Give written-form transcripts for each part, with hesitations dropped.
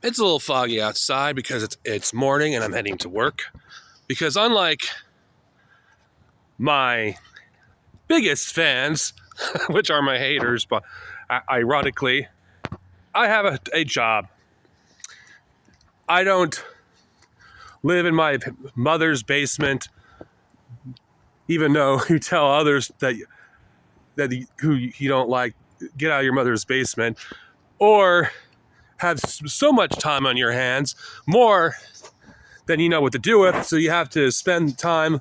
It's a little foggy outside because it's morning and I'm heading to work. Because unlike my biggest fans, which are my haters, but ironically, I have a job. I don't live in my mother's basement, even though you tell others that who you don't like, get out of your mother's basement, or have so much time on your hands, more than you know what to do with, so you have to spend time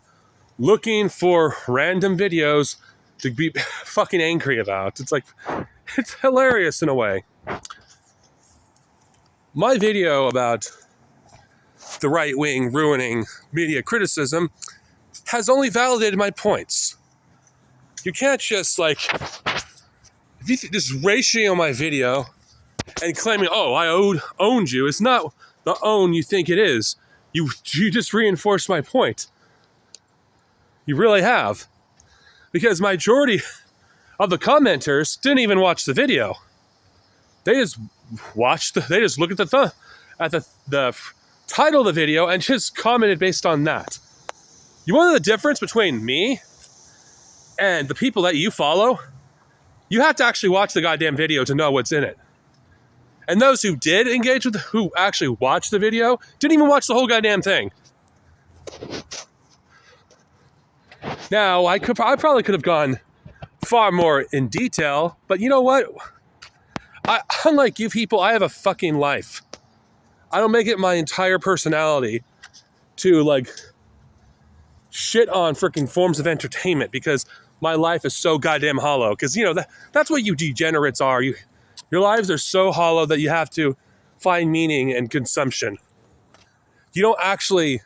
looking for random videos to be fucking angry about. It's hilarious in a way. My video about the right wing ruining media criticism has only validated my points. You can't just if you just ratio my video and claiming, oh, I owned you. It's not the own you think it is. You just reinforced my point. You really have. Because majority of the commenters didn't even watch the video. They just they just looked at the title of the video and just commented based on that. You want to know the difference between me and the people that you follow? You have to actually watch the goddamn video to know what's in it. And those who did engage with, who actually watched the video, didn't even watch the whole goddamn thing. Now, I probably could have gone far more in detail, but you know what? Unlike you people, I have a fucking life. I don't make it my entire personality to shit on freaking forms of entertainment because my life is so goddamn hollow. Because that's what you degenerates are. Your lives are so hollow that you have to find meaning in consumption. You don't actually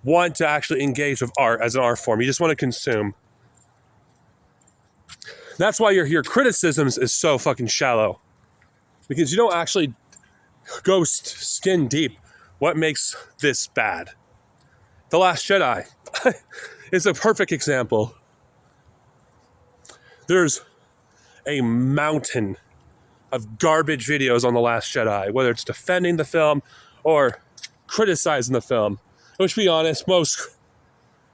want to actually engage with art as an art form. You just want to consume. That's why your criticisms is so fucking shallow. Because you don't actually go skin deep. What makes this bad? The Last Jedi is a perfect example. There's a mountain of garbage videos on The Last Jedi, whether it's defending the film or criticizing the film. Which, to be honest, most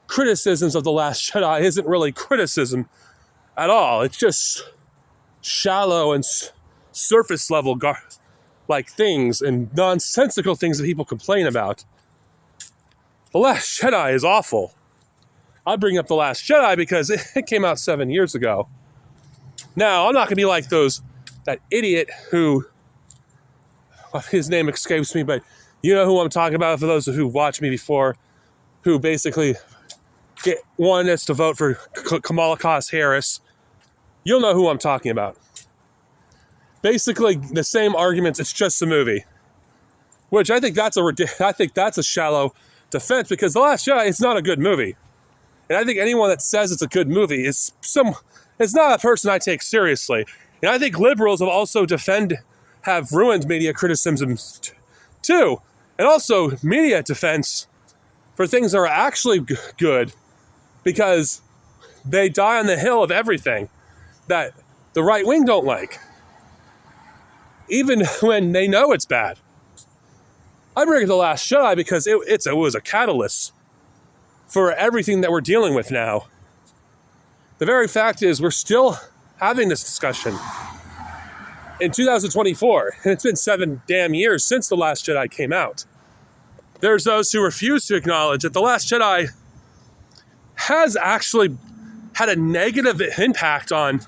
criticisms of The Last Jedi isn't really criticism at all. It's just shallow and surface level things and nonsensical things that people complain about. The Last Jedi is awful. I bring up The Last Jedi because it came out 7 years ago. Now, I'm not going to be like that idiot who, his name escapes me, but you know who I'm talking about for those who watched me before, who basically wanted us to vote for Kamala Harris. You'll know who I'm talking about. Basically, the same arguments, it's just a movie. Which I think that's a shallow defense because The Last Jedi is not a good movie. And I think anyone that says it's a good movie it's not a person I take seriously. And I think liberals have also have ruined media criticism too. And also media defense for things that are actually good because they die on the hill of everything that the right wing don't like. Even when they know it's bad. I bring up The Last Jedi because it was a catalyst for everything that we're dealing with now. The very fact is we're still having this discussion in 2024, and it's been 7 damn years since The Last Jedi came out. There's those who refuse to acknowledge that The Last Jedi has actually had a negative impact on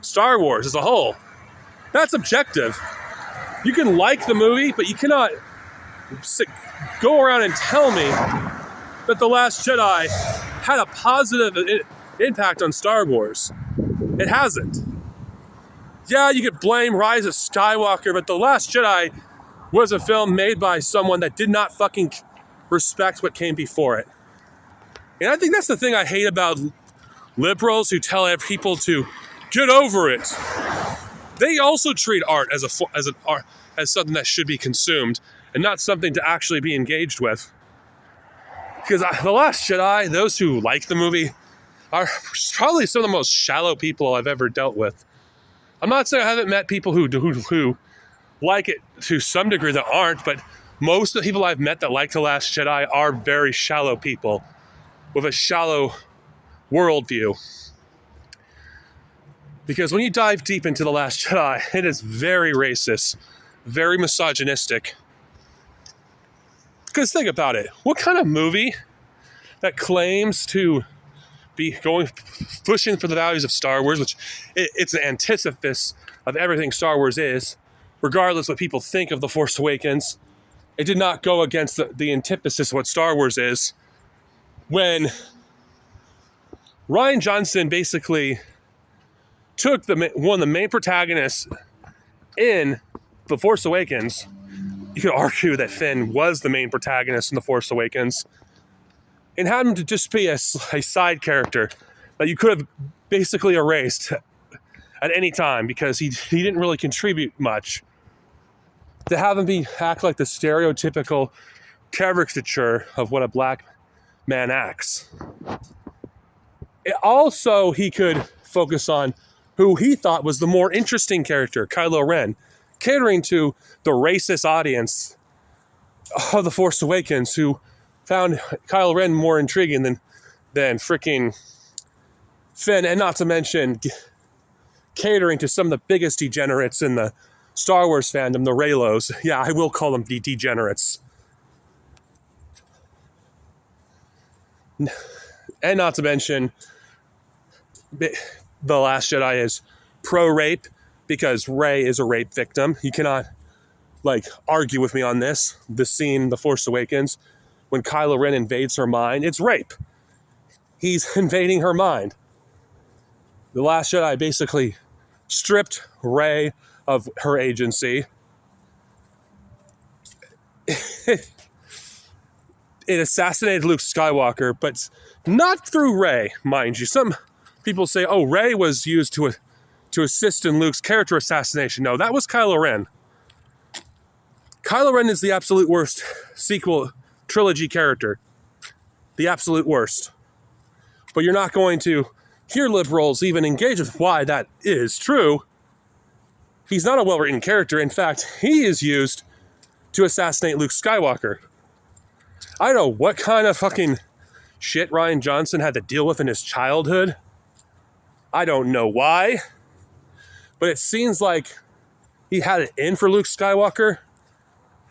Star Wars as a whole. That's objective. You can like the movie, but you cannot go around and tell me that The Last Jedi had a positive impact on Star Wars. It hasn't. Yeah, you could blame Rise of Skywalker, but The Last Jedi was a film made by someone that did not fucking respect what came before it. And I think that's the thing I hate about liberals who tell people to get over it. They also treat art as something that should be consumed and not something to actually be engaged with. Because The Last Jedi, those who like the movie, are probably some of the most shallow people I've ever dealt with. I'm not saying I haven't met people who like it to some degree that aren't, but most of the people I've met that like The Last Jedi are very shallow people with a shallow worldview. Because when you dive deep into The Last Jedi, it is very racist, very misogynistic. Because think about it. What kind of movie that claims to be pushing for the values of Star Wars, which it's an antithesis of everything Star Wars is, regardless what people think of The Force Awakens, it did not go against the antithesis of what Star Wars is. When Rian Johnson basically took one of the main protagonists in The Force Awakens, you could argue that Finn was the main protagonist in The Force Awakens, and had him to just be a side character that you could have basically erased at any time because he didn't really contribute much. To have him act like the stereotypical caricature of what a black man acts. Also, he could focus on who he thought was the more interesting character, Kylo Ren, catering to the racist audience of The Force Awakens who found Kylo Ren more intriguing than freaking Finn, and not to mention catering to some of the biggest degenerates in the Star Wars fandom, the Reylos. Yeah, I will call them degenerates. And not to mention, The Last Jedi is pro-rape because Rey is a rape victim. You cannot, argue with me on this. The scene, The Force Awakens, when Kylo Ren invades her mind, it's rape. He's invading her mind. The Last Jedi basically stripped Rey of her agency. It assassinated Luke Skywalker, but not through Rey, mind you. Some people say, oh, Rey was used to assist in Luke's character assassination. No, that was Kylo Ren. Kylo Ren is the absolute worst sequel trilogy character. The absolute worst. But you're not going to hear liberals even engage with why that is true. He's not a well-written character. In fact, he is used to assassinate Luke Skywalker. I don't know what kind of fucking shit Rian Johnson had to deal with in his childhood. I don't know why. But it seems like he had it in for Luke Skywalker.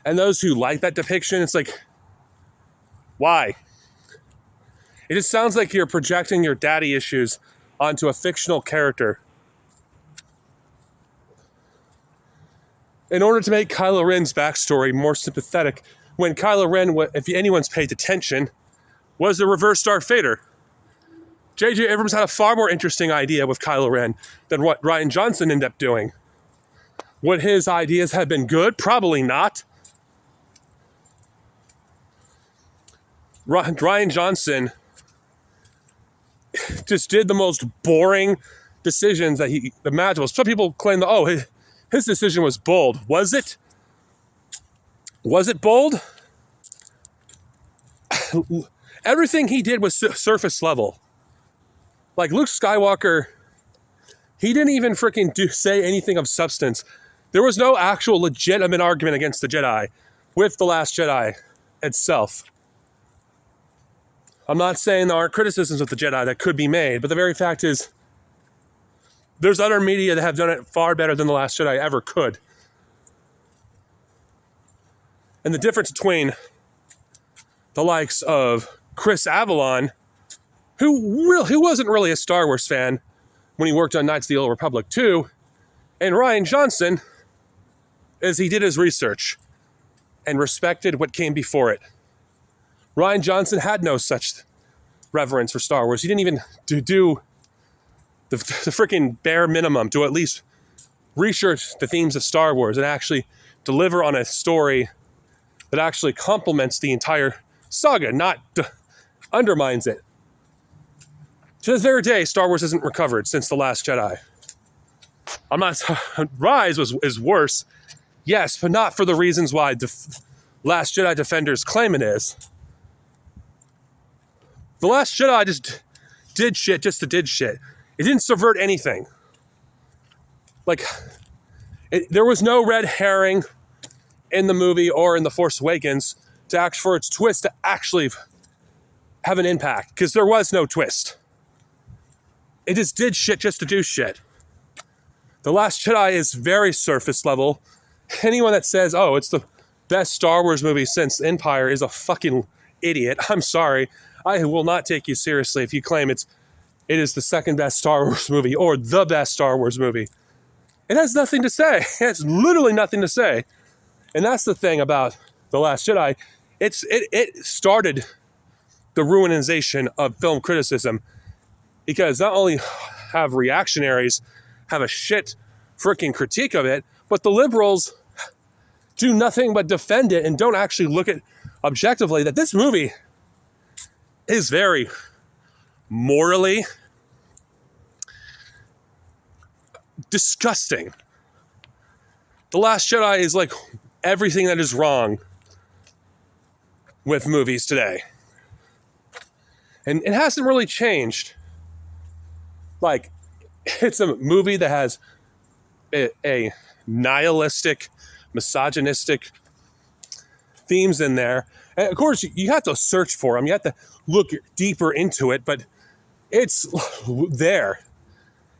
And those who like that depiction, it's like, why? It just sounds like you're projecting your daddy issues onto a fictional character. In order to make Kylo Ren's backstory more sympathetic, when Kylo Ren, if anyone's paid attention, was a reverse Darth Vader. J.J. Abrams had a far more interesting idea with Kylo Ren than what Rian Johnson ended up doing. Would his ideas have been good? Probably not. Rian Johnson just did the most boring decisions that he imaginable. Some people claim that, his decision was bold. Was it? Was it bold? Everything he did was surface level. Like Luke Skywalker, he didn't even freaking say anything of substance. There was no actual legitimate argument against the Jedi with The Last Jedi itself. I'm not saying there aren't criticisms of the Jedi that could be made, but the very fact is, there's other media that have done it far better than The Last Jedi ever could. And the difference between the likes of Chris Avellone, who wasn't really a Star Wars fan when he worked on Knights of the Old Republic 2, and Rian Johnson, is he did his research and respected what came before it. Rian Johnson had no such reverence for Star Wars. He didn't even do the freaking bare minimum to at least research the themes of Star Wars and actually deliver on a story that actually complements the entire saga, not undermines it. To this very day, Star Wars hasn't recovered since The Last Jedi. Rise is worse, yes, but not for the reasons why Last Jedi defenders claim it is. The Last Jedi just did shit just to did shit. It didn't subvert anything. There was no red herring in the movie or in The Force Awakens to act for its twist to actually have an impact, because there was no twist. It just did shit just to do shit. The Last Jedi is very surface level. Anyone that says, oh, it's the best Star Wars movie since Empire is a fucking idiot. I'm sorry. I will not take you seriously if you claim it is the second best Star Wars movie or the best Star Wars movie. It has nothing to say. It has literally nothing to say. And that's the thing about The Last Jedi. It started the ruinization of film criticism, because not only have reactionaries have a shit freaking critique of it, but the liberals do nothing but defend it and don't actually look at objectively that this movie is very morally disgusting. The Last Jedi is like everything that is wrong with movies today. And it hasn't really changed. Like, it's a movie that has a nihilistic, misogynistic themes in there. And of course, you have to search for them. You have to look deeper into it, but it's there.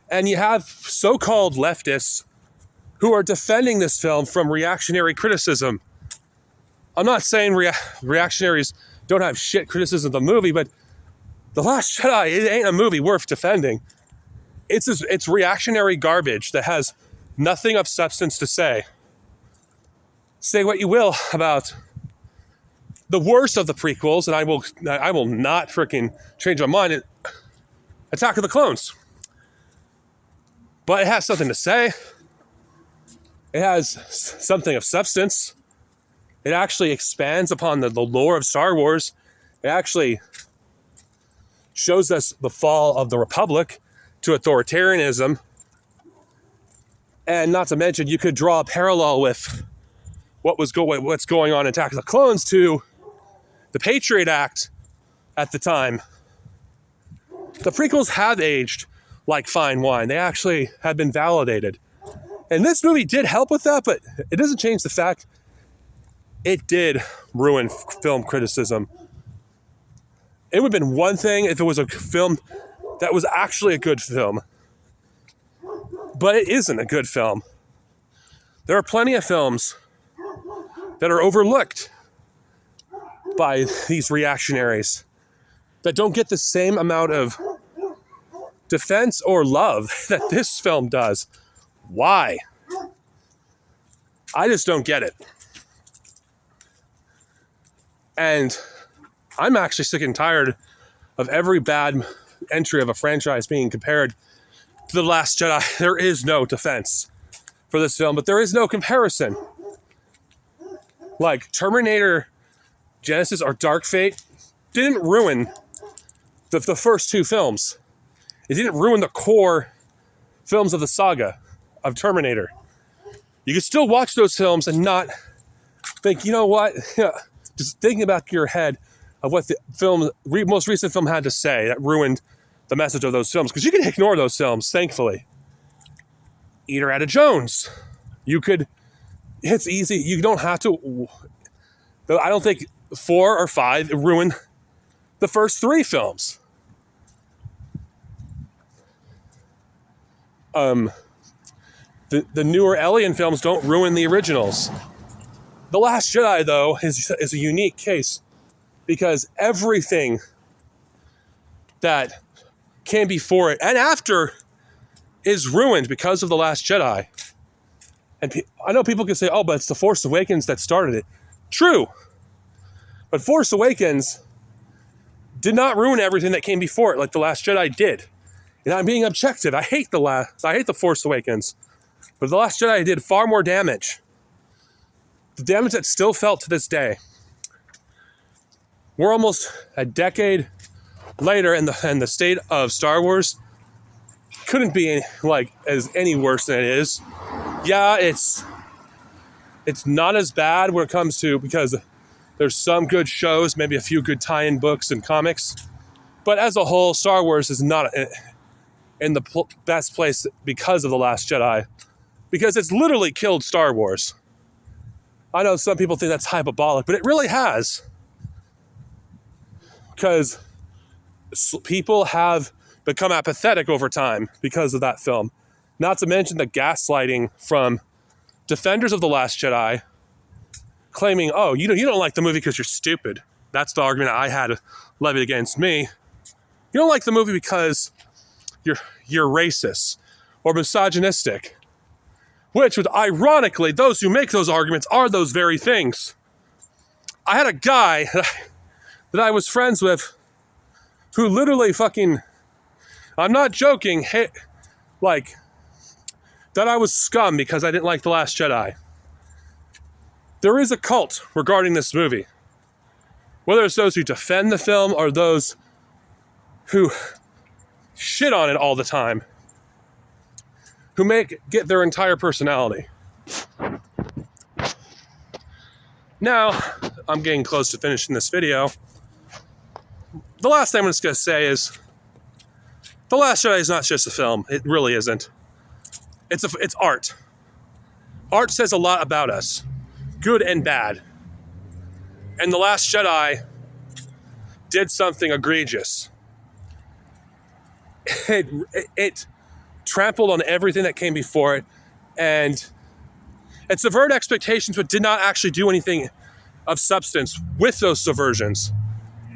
And you have so-called leftists who are defending this film from reactionary criticism. I'm not saying reactionaries don't have shit criticism of the movie, but The Last Jedi, it ain't a movie worth defending. It's reactionary garbage that has nothing of substance to say. Say what you will about the worst of the prequels, and I will not freaking change my mind. Attack of the Clones. But it has something to say. It has something of substance. It actually expands upon the lore of Star Wars. It actually shows us the fall of the Republic to authoritarianism. And not to mention, you could draw a parallel with what's going on in Attack of the Clones to the Patriot Act at the time. The prequels have aged like fine wine. They actually have been validated. And this movie did help with that, but it doesn't change the fact it did ruin film criticism. It would have been one thing if it was a film that was actually a good film. But it isn't a good film. There are plenty of films that are overlooked by these reactionaries that don't get the same amount of defense or love that this film does. Why? I just don't get it. And I'm actually sick and tired of every bad entry of a franchise being compared to The Last Jedi. There is no defense for this film, but there is no comparison. Like Terminator Genesis or Dark Fate didn't ruin the first two films. It didn't ruin the core films of the saga of Terminator. You could still watch those films and not think, you know what? Just thinking back in your head of what the most recent film had to say that ruined the message of those films. Because you can ignore those films, thankfully. Eater Ada Jones. It's easy. You don't have to. I don't think 4 or 5 ruined the first 3 films. The newer Alien films don't ruin the originals. The Last Jedi, though, is a unique case because everything that came before it and after is ruined because of The Last Jedi. And I know people can say, oh, but it's The Force Awakens that started it. True. But Force Awakens did not ruin everything that came before it like The Last Jedi did. And I'm being objective. I hate The Force Awakens. But The Last Jedi did far more damage. The damage that's still felt to this day. We're almost a decade later, and the state of Star Wars couldn't be any worse than it is. Yeah, it's not as bad when it comes to, because there's some good shows, maybe a few good tie-in books and comics. But as a whole, Star Wars is not in the best place because of The Last Jedi. because it's literally killed Star Wars. I know some people think that's hyperbolic, but it really has. Because people have become apathetic over time because of that film. Not to mention the gaslighting from defenders of The Last Jedi claiming, oh, you don't like the movie because you're stupid. That's the argument I had levied against me. You don't like the movie because you're racist or misogynistic. Which would ironically, those who make those arguments are those very things. I had a guy that I was friends with who literally fucking, I'm not joking, that I was scum because I didn't like The Last Jedi. There is a cult regarding this movie. Whether it's those who defend the film or those who shit on it all the time, who get their entire personality. Now, I'm getting close to finishing this video. The last thing I'm just going to say is, The Last Jedi is not just a film. It really isn't. It's art. Art says a lot about us, good and bad. And The Last Jedi did something egregious. It trampled on everything that came before it, and it subverted expectations, but did not actually do anything of substance with those subversions.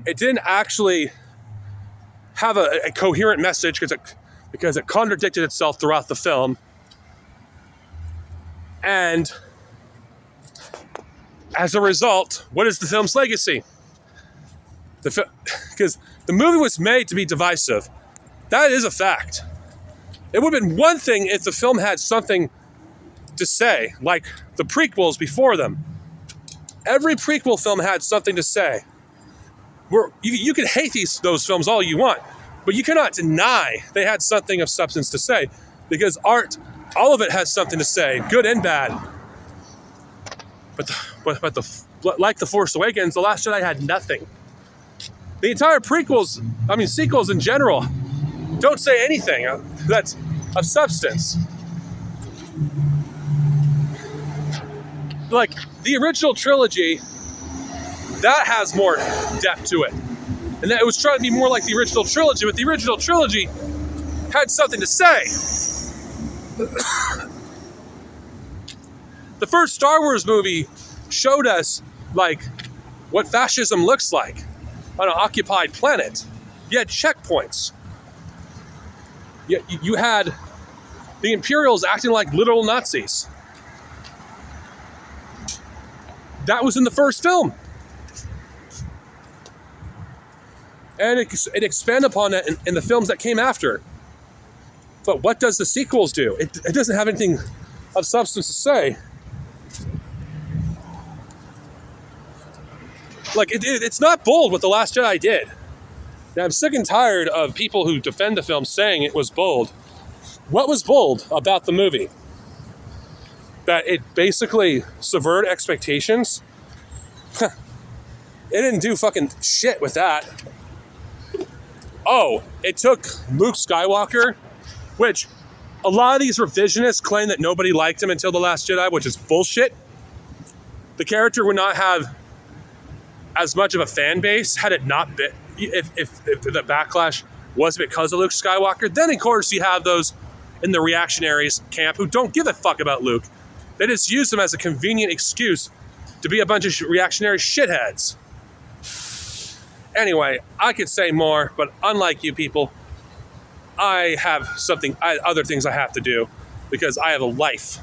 It didn't actually have a coherent message because it contradicted itself throughout the film. And as a result, what is the film's legacy? Because the movie was made to be divisive. That is a fact. It would have been one thing if the film had something to say, like the prequels before them. Every prequel film had something to say. You can hate those films all you want, but you cannot deny they had something of substance to say, because art, all of it has something to say, good and bad. But like The Force Awakens, The Last Jedi had nothing. The entire sequels in general, don't say anything that's of substance. Like the original trilogy, that has more depth to it. And that it was trying to be more like the original trilogy, but the original trilogy had something to say. The first Star Wars movie showed us what fascism looks like on an occupied planet. You had checkpoints. You had the Imperials acting like literal Nazis. That was in the first film. And it expanded upon that in the films that came after. But what does the sequels do? It doesn't have anything of substance to say. It's not bold what The Last Jedi did. Now, I'm sick and tired of people who defend the film saying it was bold. What was bold about the movie? That it basically subverted expectations? It didn't do fucking shit with that. Oh, it took Luke Skywalker, which a lot of these revisionists claim that nobody liked him until The Last Jedi, which is bullshit. The character would not have as much of a fan base had it not been, if the backlash was because of Luke Skywalker. Then, of course, you have those in the reactionaries camp who don't give a fuck about Luke. They just use him as a convenient excuse to be a bunch of reactionary shitheads. Anyway, I could say more, but unlike you people, I have other things I have to do because I have a life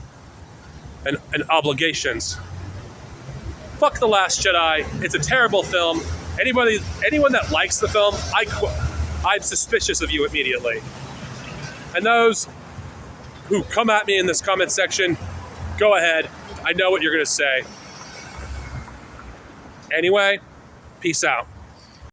and obligations. Fuck The Last Jedi. It's a terrible film. Anyone that likes the film, I'm suspicious of you immediately. And those who come at me in this comment section, go ahead. I know what you're going to say. Anyway, peace out.